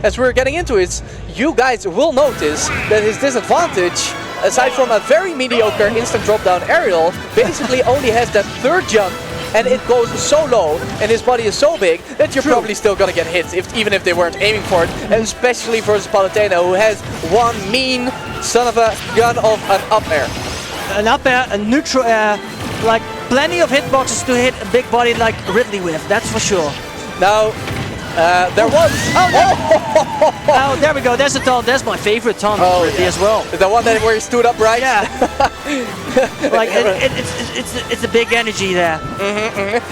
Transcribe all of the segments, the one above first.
as we're getting into it, you guys will notice that his disadvantage, aside from a very mediocre instant drop down aerial, basically only has that third jump, and it goes so low, and his body is so big that you're probably still gonna get hit, even if they weren't aiming for it, and especially versus Palutena, who has one mean son of a gun of an up air. An up air, a neutral air, like plenty of hitboxes to hit a big body like Ridley with, that's for sure. Now, there was... Oh, there we go, there's a taunt, that's my favorite taunt of Ridley as well. The one that where he stood up, right? Yeah. Like, it's a big energy there.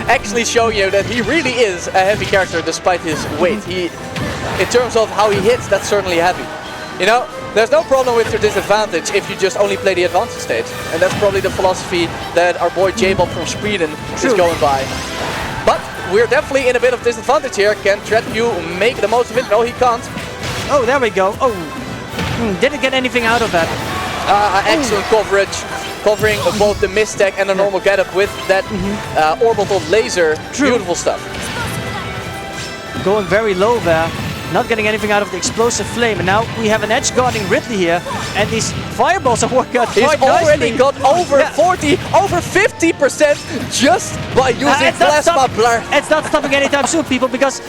Actually showing you that he really is a heavy character despite his weight. In terms of how he hits, that's certainly heavy. You know, there's no problem with your disadvantage if you just only play the advanced stage. And that's probably the philosophy that our boy Jbob from Sweden is going by. But we're definitely in a bit of disadvantage here. Can Tredq make the most of it? No, he can't. Oh, there we go. Oh, didn't get anything out of that. Excellent coverage. Covering both the mistech and the normal getup with that orbital laser. Beautiful stuff. Going very low there. Not getting anything out of the explosive flame, and now we have an edge guarding Ridley here, and these fireballs are working out quite nicely. He's already got over 40, over 50% just by using plasma blur. It's not stopping anytime soon, people, because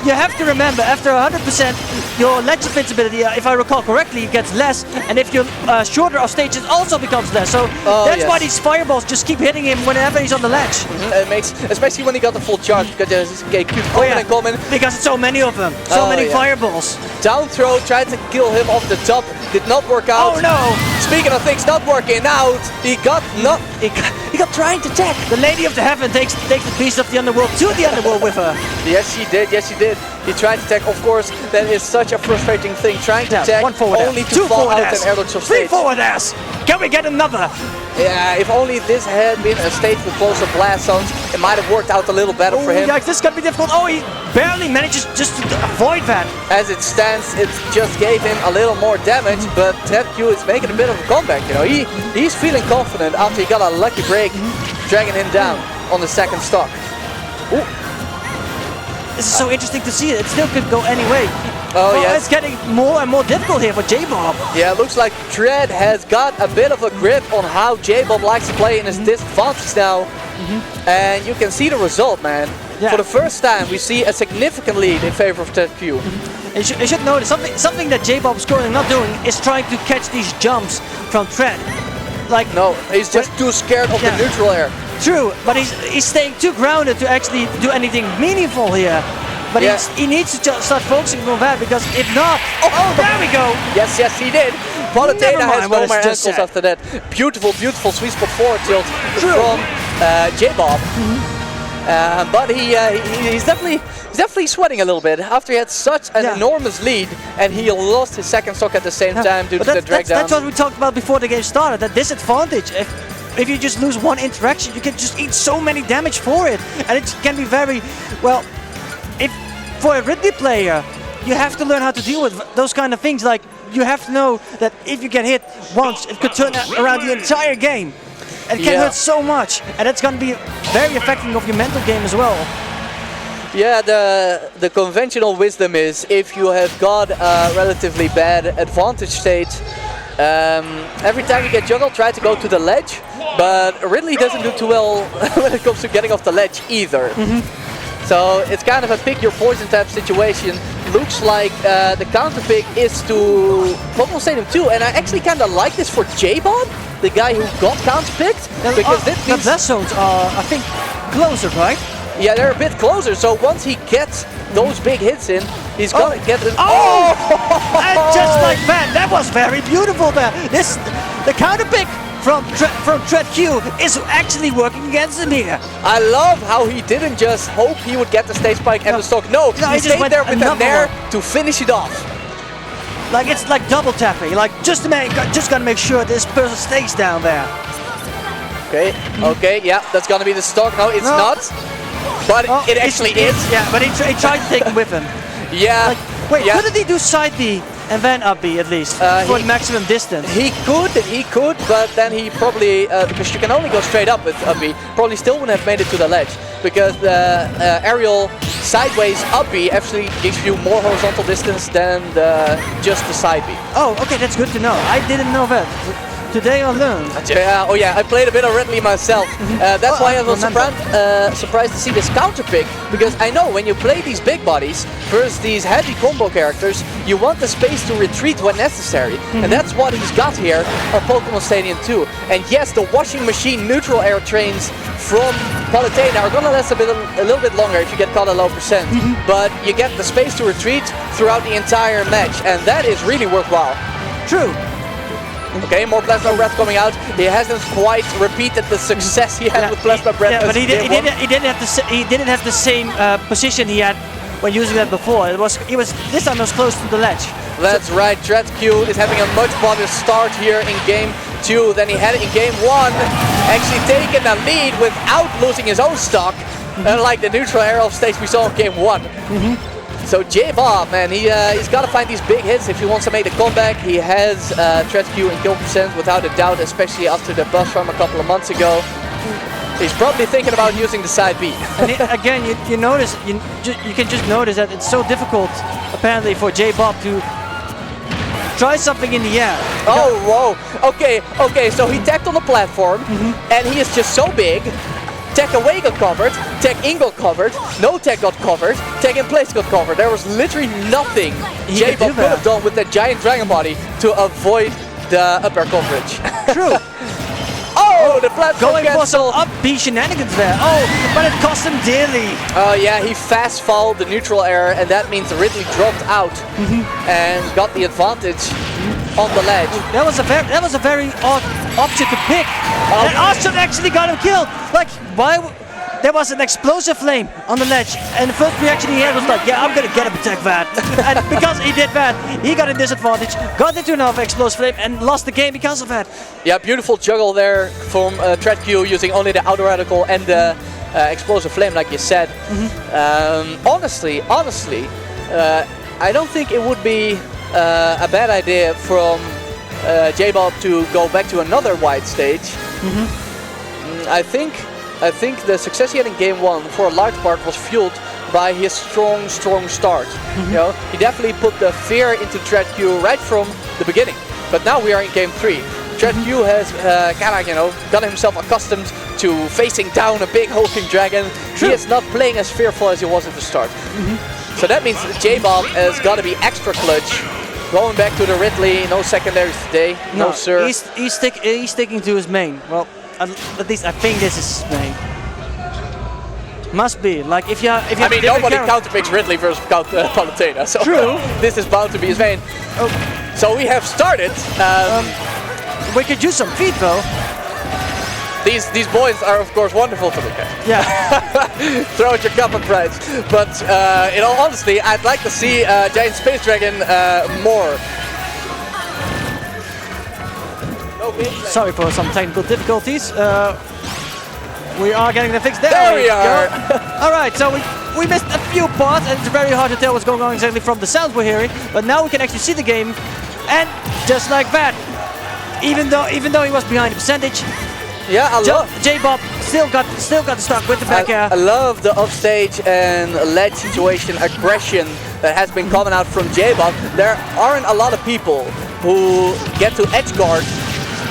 you have to remember, after 100%, your ledge invincibility, if I recall correctly, gets less, and if you're shorter of stage, it also becomes less. So that's why these fireballs just keep hitting him whenever he's on the ledge. It makes, especially when he got the full charge, because there's a cute coming. Because it's so many of them, so many fireballs. Down throw, tried to kill him off the top, did not work out. Oh no! Speaking of things not working out, he got trying to tech. The Lady of the Heaven takes the beast of the underworld to the underworld with her. Yes, she did. Yes, she did. He tried to tech. Of course, that is such a frustrating thing. Trying to tech only to fall out and air dodge of stage. 3 forward airs. Can we get another? Yeah, if only this had been a stage with closer blast zones, it might have worked out a little better for him. Yeah, this is gonna be difficult. Oh, he barely manages just to avoid that. As it stands, it just gave him a little more damage, but Tredq is making a bit of a comeback. You know, he's feeling confident after he got a lucky break, dragging him down on the second stock. Ooh. This is so interesting to see. It still could go any way. Oh, yes. It's getting more and more difficult here for Jbob. Yeah, it looks like Tredq has got a bit of a grip on how Jbob likes to play in his disadvantage now. And you can see the result, man. Yeah. For the first time, we see a significant lead in favor of Tredq. You should notice something that Jbob is currently not doing is trying to catch these jumps from Tredq. Like, no, he's just too scared of the neutral air. True, but he's staying too grounded to actually do anything meaningful here. But he needs to just start focusing on that, because if not... Oh, there we go! Yes, yes, he did. Palutena has no more ankles after that. Beautiful, beautiful sweet spot forward tilt from Jbob. But he's definitely sweating a little bit after he had such an enormous lead, and he lost his second stock at the same time due to the drag down. That's what we talked about before the game started, that disadvantage. If you just lose one interaction, you can just eat so many damage for it, and it can be very, well, for a Ridley player, you have to learn how to deal with those kind of things. Like, you have to know that if you get hit once, it could turn around the entire game. It can hurt so much, and it's going to be very affecting of your mental game as well. Yeah, the conventional wisdom is if you have got a relatively bad advantage state, every time you get juggled, try to go to the ledge. But Ridley doesn't do too well when it comes to getting off the ledge either. So it's kind of a pick your poison type situation. Looks like the counter pick is to Pokemon Stadium 2, and I actually kind of like this for Jbob, the guy who got counter picked, because the blast zones are, I think, closer, right? Yeah, they're a bit closer. So once he gets those big hits in, he's gonna get it. And just like that was very beautiful there. The counter pick from Tredq is actually working against him here. I love how he didn't just hope he would get the stage spike and the stock. No, he stayed there with the nair to finish it off. Like, it's like double tapping. Like, just gotta make sure this person stays down there. Okay, yeah, that's gonna be the stock. No, it's not. But it actually is. Yeah, but he tried to take him with him. Yeah. Like, wait, couldn't he do side B and then up B at least for the maximum distance. He could, but then he probably, because you can only go straight up with up B, probably still wouldn't have made it to the ledge, because the aerial sideways up B actually gives you more horizontal distance than just the side B. Oh, okay, that's good to know. I didn't know that. Today I learned. Yeah, oh yeah, I played a bit of Ridley myself. That's why I was surprised to see this counter pick, because I know when you play these big bodies versus these heavy combo characters, you want the space to retreat when necessary. And that's what he's got here on Pokemon Stadium 2. And yes, the washing machine neutral air trains from Palutena are gonna last a little bit longer if you get caught at low percent. But you get the space to retreat throughout the entire match, and that is really worthwhile. True. Okay, more Plasma Breath coming out. He hasn't quite repeated the success he had with Plasma Breath. Yeah, but he didn't have the same position he had when using that before. This time it was close to the ledge. That's right. Tredq is having a much better start here in game 2 than he had in game 1. Actually taking a lead without losing his own stock, unlike the neutral air off stage we saw in game 1. So Jbob, man, he's got to find these big hits if he wants to make the comeback. He has Tredq in kill percent without a doubt, especially after the buff from a couple of months ago. He's probably thinking about using the side B. And again, you notice, you can just notice that it's so difficult, apparently, for Jbob to try something in the air. Oh, whoa. Okay, so he tagged on the platform, and he is just so big. Tech away got covered, Tech in got covered, no Tech got covered, Tech in place got covered. There was literally nothing Jbob could have done with that giant dragon body to avoid the up air coverage. True. Oh, the platform going for some up B shenanigans there. Oh, but it cost him dearly. Oh yeah, he fast fouled the neutral air, and that means Ridley dropped out and got the advantage on the ledge. That was a very odd option to pick. And Austin actually got him killed. Like, why? There was an explosive flame on the ledge, and the first reaction he had was like, yeah, I'm gonna get him, attack that. And because he did that, he got a disadvantage, got into another explosive flame, and lost the game because of that. Yeah, beautiful juggle there from Tredq using only the outer radical and the explosive flame, like you said. Honestly, I don't think it would be a bad idea from Jbob to go back to another wide stage. I think the success he had in game 1 for a large part was fueled by his strong start. You know, he definitely put the fear into Tredq right from the beginning. But now we are in game 3. Tredq has kind of, got himself accustomed to facing down a big hulking dragon. He is not playing as fearful as he was at the start. So that means Jbob has got to be extra clutch. Going back to the Ridley, no secondaries today, no sir. He's sticking to his main. Well, at least I think this is his main. Must be. Like if you I mean, nobody counterpicks Ridley versus Palutena, so true. This is bound to be his main. So we have started. We could use some feet though. These boys are of course wonderful to look at. Yeah. Throw out your cup of pride. But in all honesty, I'd like to see Giant Space Dragon more. Sorry for some technical difficulties. We are getting the fix. There we are. All right, so we missed a few parts, and it's very hard to tell what's going on exactly from the sounds we're hearing. But now we can actually see the game, and just like that, even though he was behind the percentage, yeah, I love Jbob still got the stock with the back air. I love the offstage and ledge situation aggression that has been coming out from Jbob. There aren't a lot of people who get to edge guard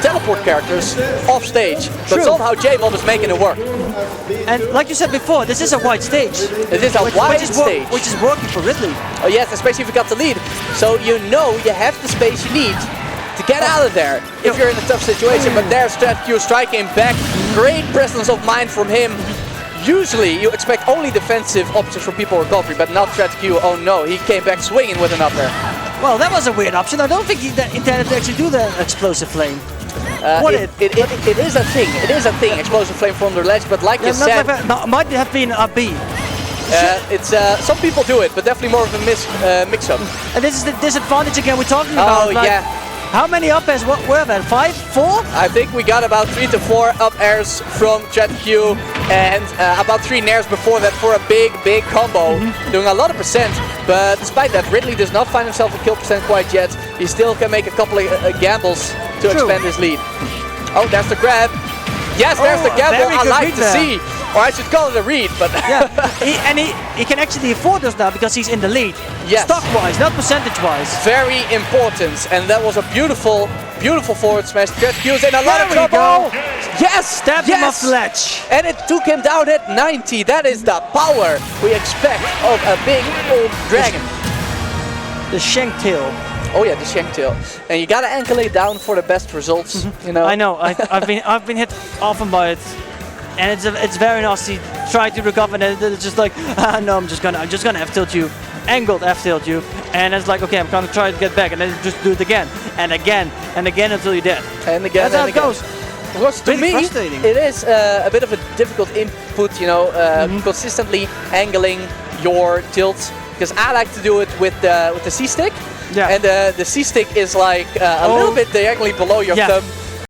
teleport characters off stage, but somehow Jbob is making it work. And like you said before, this is a wide stage. It is a wide stage. Which is working for Ridley. Oh yes, especially if you got the lead. So you know you have the space you need to get out of there if you're in a tough situation. But there's Tredq striking back. Great presence of mind from him. Usually you expect only defensive options from people recovery, but not Tredq. Oh no, he came back swinging with an up air. Well, that was a weird option. I don't think he intended to actually do the explosive flame. It is a thing. It is a thing. Explosive flame from the ledge, but like you said, might have been a B. It's some people do it, but definitely more of a mix-up. And this is the disadvantage again we're talking about. Oh yeah. How many up airs were there? 5? 4? I think we got about 3 to 4 up airs from Tredq and about 3 nairs before that for a big combo, doing a lot of percent. But despite that, Ridley does not find himself a kill percent quite yet. He still can make a couple of gambles to expand his lead. Oh, there's the grab. Yes, there's the gamble I like to see. Or I should call it a read, but... yeah, he can actually afford those now because he's in the lead. Yes. Stock-wise, not percentage-wise. Very important, and that was a beautiful forward smash. Tredq is in a lot of trouble. Yes, Stabbed him off the ledge. And it took him down at 90. That is the power we expect of a big old dragon. The shank tail. Oh yeah, the shank tail. And you gotta anchor down for the best results. You know. I know. I've been hit often by it, and it's very nasty. Try to recover, and it's just like, no, I'm just gonna F tilt you, angled F tilt you, and it's like, okay, I'm gonna try to get back, and then just do it again and again and again until you're dead. And again. That's how it goes. Of course, to me, it is a bit of a difficult input, you know, consistently angling your tilt, because I like to do it with the C stick. Yeah. And the C stick is like a little bit diagonally below your thumb.